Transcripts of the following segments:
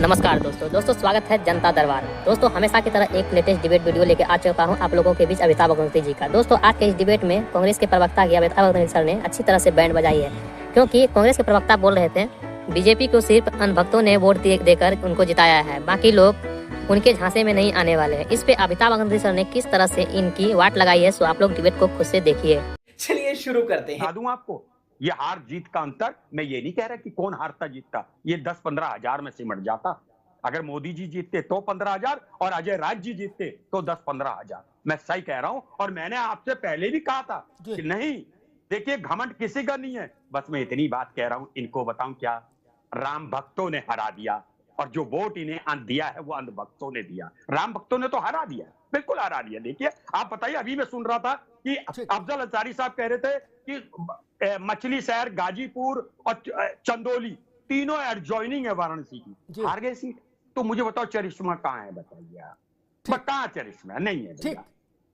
नमस्कार दोस्तों स्वागत है जनता दरबार। दोस्तों हमेशा की तरह एक लेटेस्ट डिबेट वीडियो लेके आ चुका हूं आप लोगों के बीच अमिताभ अग्निहोत्री जी का। दोस्तों आज के इस डिबेट में कांग्रेस के प्रवक्ता अमिताभ अग्निहोत्री सर ने अच्छी तरह से बैंड बजाई है, क्योंकि कांग्रेस के प्रवक्ता बोल रहे थे बीजेपी को सिर्फ अनभक्तों ने वोट देकर उनको जिताया है, बाकी लोग उनके झांसे में नहीं आने वाले हैं। इस पे अमिताभ अग्निहोत्री सर ने किस तरह से इनकी वाट लगाई है, सो आप लोग डिबेट को खुद से देखिए। चलिए शुरू करते हैं। दूं आपको ये हार जीत का अंतर, मैं ये नहीं कह रहा कि कौन हारता जीतता, ये 10-15 हजार में सिमट जाता। अगर मोदी जी जीतते तो 15,000 और अजय राज जी जीतते तो 10-15 हजार। मैं सही कह रहा हूं, और मैंने आपसे पहले भी कहा था कि नहीं, देखिए घमंड किसी का नहीं है। बस मैं इतनी बात कह रहा हूं, इनको बताऊं क्या, राम भक्तों ने हरा दिया, और जो वोट इन्हें दिया है वो अंधभक्तों ने दिया। राम भक्तों ने तो हरा दिया, बिल्कुल हरा दिया। देखिए आप बताइए, अभी मैं सुन रहा था कि अफजल अंसारी साहब कह रहे थे कि मछली शहर, गाजीपुर और चंदौली तीनों एडजॉइनिंग है वाराणसी की, हार गए सीट। तो मुझे बताओ चरिश्मा कहाँ है, बताइए आप, कहाँ चरिश्मा नहीं है? ठीक,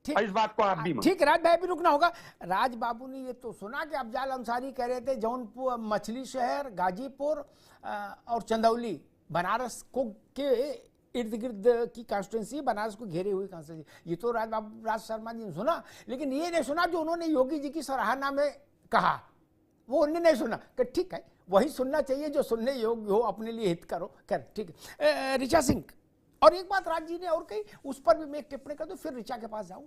इस बात को आप भी ठीक। राज भाई भी रुकना होगा। राज बाबू ने ये तो सुना कि अफजल अंसारी कह रहे थे जौनपुर, मछली शहर, गाजीपुर और चंदौली बनारस को के इर्द गिर्द की कॉन्स्टिट्यूंसी, बनारस को घेरे हुई कॉन्स्टिट्यूंसी। ये तो राज शर्मा जी ने सुना, लेकिन ये नहीं सुना जो उन्होंने योगी जी की सराहना में कहा, वो उन्होंने नहीं सुना। कि ठीक है, वही सुनना चाहिए जो सुनने योग्य हो, अपने लिए हित करो। कर ठीक है। ऋचा सिंह, और एक बात राज जी ने और कही, उस पर भी मैं एक टिप्पणी कर दूं, फिर ऋचा के पास जाऊं।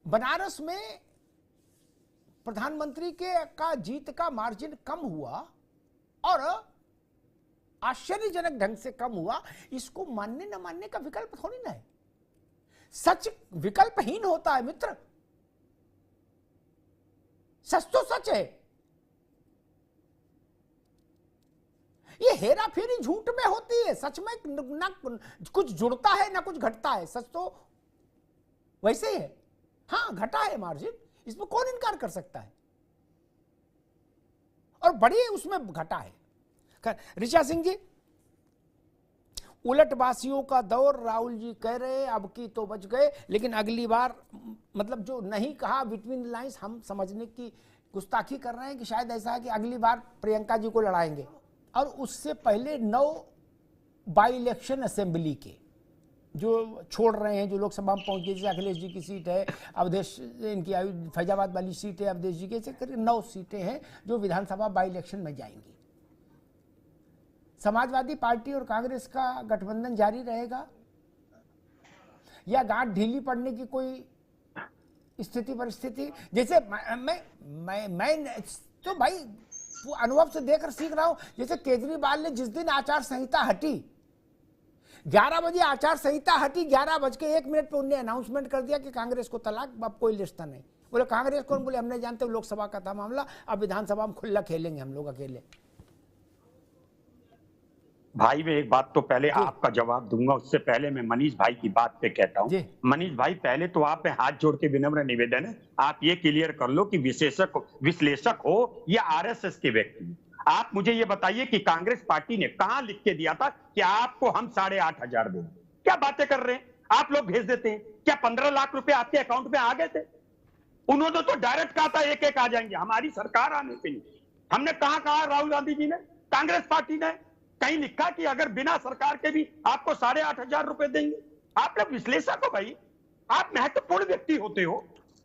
बनारस में प्रधानमंत्री का जीत का मार्जिन कम हुआ और आश्चर्यजनक ढंग से कम हुआ। इसको मानने न मानने का विकल्प थोड़ी ना है। सच विकल्पहीन होता है मित्र, सच तो सच है। ये हेरा फेरी झूठ में होती है, सच में ना कुछ जुड़ता है ना कुछ घटता है। सच तो वैसे ही है। हाँ, घटा है मार्जिन, इसमें कौन इनकार कर सकता है, और बड़ी उसमें घटा है। ऋचा सिंह जी, उलटबासियों का दौर, राहुल जी कह रहे हैं अब की तो बच गए, लेकिन अगली बार, मतलब जो नहीं कहा बिटवीन लाइंस, हम समझने की गुस्ताखी कर रहे हैं कि शायद ऐसा है कि अगली बार प्रियंका जी को लड़ाएंगे। और उससे पहले 9 बाई इलेक्शन असेंबली के जो छोड़ रहे हैं, जो लोकसभा में पहुंच गए, जैसे अखिलेश जी की सीट है, अवधेश इनकी फैजाबाद वाली सीट है अवधेश जी की, ऐसे करीब 9 सीटें हैं जो विधानसभा बाई इलेक्शन में जाएंगी। समाजवादी पार्टी और कांग्रेस का गठबंधन जारी रहेगा या गांठ ढीली पड़ने की कोई स्थिति परिस्थिति? जैसे मैं तो भाई अनुभव से देखकर सीख रहा हूं। जैसे केजरीवाल ने जिस दिन आचार संहिता हटी, 11 बजे आचार संहिता हटी, 11:01 पे उन्होंने अनाउंसमेंट कर दिया कि कांग्रेस को तलाक, अब कोई रिश्ता नहीं। बोले कांग्रेस कौन? बोले हम नहीं जानते, लोकसभा का था मामला, अब विधानसभा में खुला खेलेंगे हम लोग अकेले। भाई मैं एक बात तो पहले आपका जवाब दूंगा, उससे पहले मैं मनीष भाई की बात पे कहता हूं। मनीष भाई, पहले तो आप पे हाथ जोड़ के विनम्र निवेदन है, आप ये क्लियर कर लो कि विश्लेषक हो या आरएसएस के व्यक्ति। आप मुझे ये बताइए कि कांग्रेस पार्टी ने कहां लिख के दिया था कि आपको हम 8,500 देंगे? क्या बातें कर रहे हैं आप लोग, भेज देते हैं क्या? 15 लाख रुपए आपके अकाउंट में आ गए थे? उन्होंने तो डायरेक्ट कहा था एक एक आ जाएंगे हमारी सरकार आने के लिए। हमने कहा राहुल गांधी जी ने, कांग्रेस पार्टी ने कहीं लिखा कि अगर बिना सरकार के भी आपको 8,500 रुपए देंगे? आप लोग विश्लेषक हो भाई, आप महत्वपूर्ण व्यक्ति होते हो,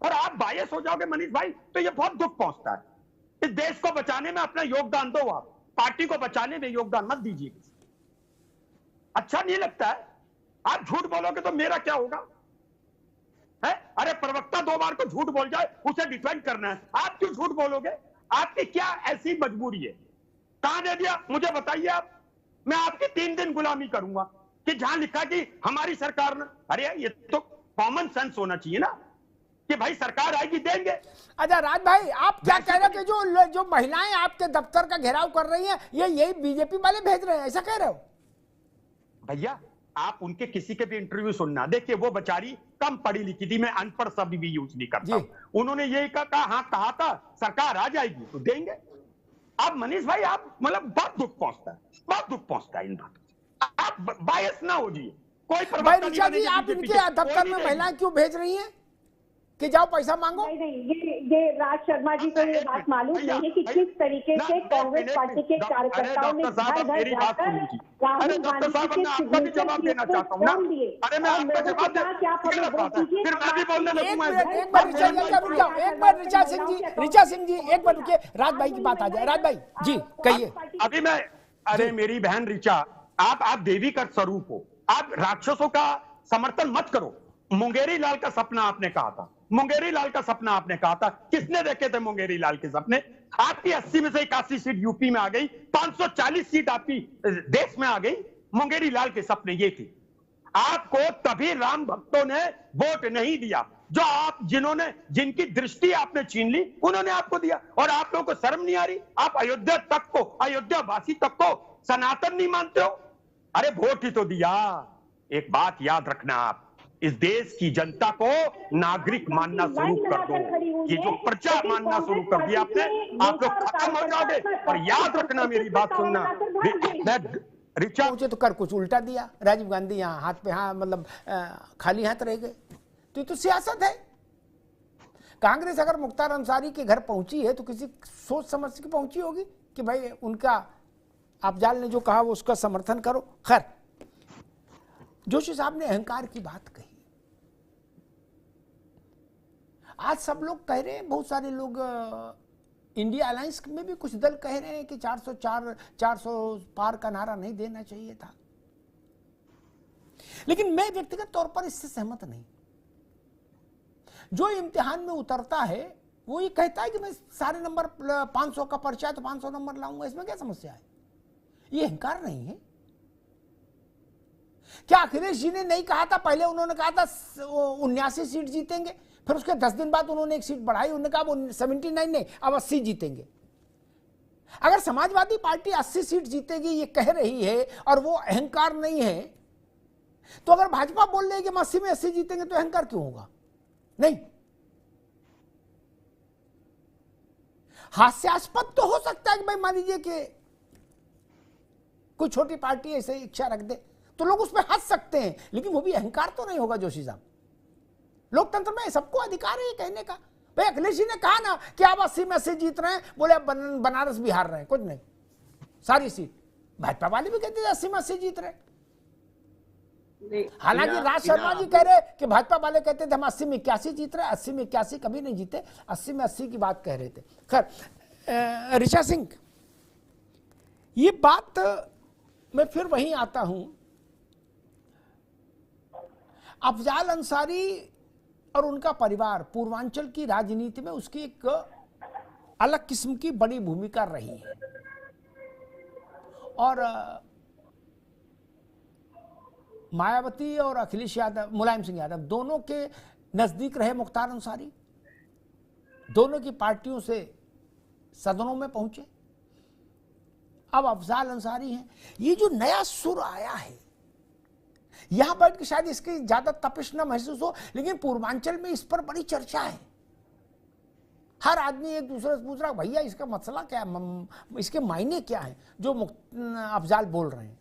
और आप बायस हो जाओगे मनीष भाई, तो ये बहुत दुख पहुंचता है। इस देश को बचाने में अपना योगदान दो, आप पार्टी को बचाने में योगदान मत दीजिए। अच्छा नहीं लगता है? आप झूठ बोलोगे तो मेरा क्या होगा है? अरे प्रवक्ता 2 बार को झूठ बोल जाए, उसे डिफेंड करना है, आप क्यों झूठ बोलोगे? आपकी क्या ऐसी मजबूरी है? कहां दे दिया मुझे बताइए आप। मैं आपकी 3 दिन गुलामी करूंगा कि जहां लिखा कि हमारी सरकार ने। अरे ये तो कॉमन सेंस होना चाहिए ना कि भाई सरकार आएगी देंगे। अच्छा राज भाई, आप क्या कह रहे हो कि जो महिलाएं आपके दफ्तर का घेराव कर रही हैं, यही बीजेपी वाले भेज रहे हैं, ऐसा कह रहे हो? भैया आप उनके किसी के भी इंटरव्यू सुनना, देखिए वो बेचारी कम पढ़ी लिखी थी, मैं अनपढ़ शब्द भी यूज नहीं करता। उन्होंने यही कहा, हाँ कहा था सरकार आ जाएगी तो देंगे। अब मनीष भाई आप मतलब बहुत दुख पहुंचता है इन बातों से। आप बायस ना हो जी, कोई भाई ऋचा जी, आप इनके दफ्तर में महिलाएं क्यों भेज रही हैं? कि जाओ पैसा मांगो? नहीं, ये राज शर्मा जी को ये बात मालूम नहीं है कि किस तरीके से कांग्रेस पार्टी के कार्यकर्ताओं ने घर घर जाकर राहुल गांधी के जवाब देना चाहता हूँ ना। अरे मैं आपका जवाब कि आप हमें वोट दीजिए। एक बार ऋचा सिंह जी एक बार रुकिए, राज भाई की बात आ जाए। राज भाई जी कहिए। अभी मैं, अरे मेरी बहन ऋचा, आप देवी का स्वरूप हो, आप राक्षसों का समर्थन मत करो। मुंगेरी लाल का सपना आपने कहा था, मुंगेरी लाल का सपना आपने कहा था, किसने देखे थे मुंगेरी लाल के सपने? आपकी 80 में से 81 सीट यूपी में आ गई, 540 सीट आपकी देश में आ गई। मुंगेरी लाल के सपने ये थी। आपको तभी राम भक्तों ने वोट नहीं दिया, जो आप जिनकी दृष्टि आपने छीन ली, उन्होंने आपको दिया। और आप लोगों को शर्म नहीं आ रही? आप अयोध्या तक को, अयोध्या वासी तक को सनातन नहीं मानते हो? अरे वोट ही तो दिया। एक बात याद रखना, आप इस देश की जनता को नागरिक मानना शुरू कर दो। ये जो प्रजा मानना शुरू कर दिया आपने, आप लोग खत्म हो जाओगे। और याद रखना, मेरी बात सुनना, ऋचा मुझे तो कर कुछ उल्टा दिया। राजीव गांधी यहाँ हाथ पे मतलब खाली हाथ रह गए। तो ये तो सियासत है। कांग्रेस अगर मुख्तार अंसारी के घर पहुंची है तो किसी सोच समझ के पहुंची होगी कि भाई उनका अफजाल ने जो कहा वो उसका समर्थन करो। खैर, जोशी साहब ने अहंकार की बात कही। आज सब लोग कह रहे हैं, बहुत सारे लोग इंडिया अलायंस में भी कुछ दल कह रहे हैं कि 400 पार का नारा नहीं देना चाहिए था। लेकिन मैं व्यक्तिगत तौर पर इससे सहमत नहीं। जो इम्तिहान में उतरता है वो ये कहता है कि मैं सारे नंबर 500 का पर्चा है तो 500 नंबर लाऊंगा, इसमें क्या समस्या है? ये अहंकार नहीं है क्या? अखिलेश जी ने नहीं कहा था? पहले उन्होंने कहा था 79 सीट जीतेंगे, फिर उसके 10 दिन बाद उन्होंने एक सीट बढ़ाई, उन्होंने कहा वो 79 नहीं, अब 80 जीतेंगे। अगर समाजवादी पार्टी 80 सीट जीतेगी ये कह रही है और वो अहंकार नहीं है, तो अगर भाजपा बोल रही है कि हम 80 में 80 जीतेंगे तो अहंकार क्यों होगा? नहीं। हास्यास्पद तो हो सकता है कि भाई मान लीजिए कि कोई छोटी पार्टी ऐसे इच्छा रख दे तो लोग उस पर हंस सकते हैं, लेकिन वो भी अहंकार तो नहीं होगा। जोशी साहब, लोकतंत्र में सबको अधिकार है कहने का। भाई अखिलेश जी ने कहा ना कि आप 80 में 80 जीत रहे हैं, बोले आप बनारस बिहार रहे हैं, कुछ नहीं, सारी सीट। भाजपा वाले भी कहते थे 80 में 80 जीत रहे। हालांकि राज शर्मा जी कह रहे कि भाजपा वाले कहते थे हम 80 में 81 जीत रहे, 80 में 81 कभी नहीं जीते, 80 में 80 की बात कह रहे थे। खैर, ऋचा सिंह, ये बात मैं फिर वहीं आता हूं। अफजाल अंसारी और उनका परिवार पूर्वांचल की राजनीति में उसकी एक अलग किस्म की बड़ी भूमिका रही है। और मायावती और अखिलेश यादव, मुलायम सिंह यादव दोनों के नजदीक रहे मुख्तार अंसारी, दोनों की पार्टियों से सदनों में पहुंचे। अब अफजाल अंसारी हैं। ये जो नया सुर आया है, यहां बैठ के शायद इसकी ज्यादा तपिश न महसूस हो, लेकिन पूर्वांचल में इस पर बड़ी चर्चा है। हर आदमी एक दूसरे से पूछ रहा है भैया इसका मसला क्या है, इसके मायने क्या है जो अफजाल बोल रहे हैं।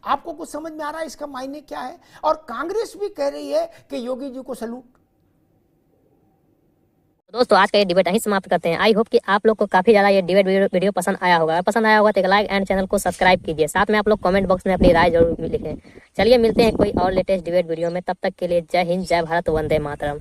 आपको कुछ समझ में आ रहा है इसका मायने क्या है? और कांग्रेस भी कह रही है कि योगी जी को सैल्यूट। दोस्तों, आज का ये डिबेट यहीं समाप्त करते हैं। आई होप कि आप लोग को काफी ज्यादा ये डिबेट वीडियो पसंद आया होगा। पसंद आया होगा तो एक लाइक एंड चैनल को सब्सक्राइब कीजिए। साथ में आप लोग कमेंट बॉक्स में अपनी राय जरूर लिखें। चलिए मिलते हैं कोई और लेटेस्ट डिबेट वीडियो में। तब तक के लिए जय हिंद, जय भारत, वंदे मातरम।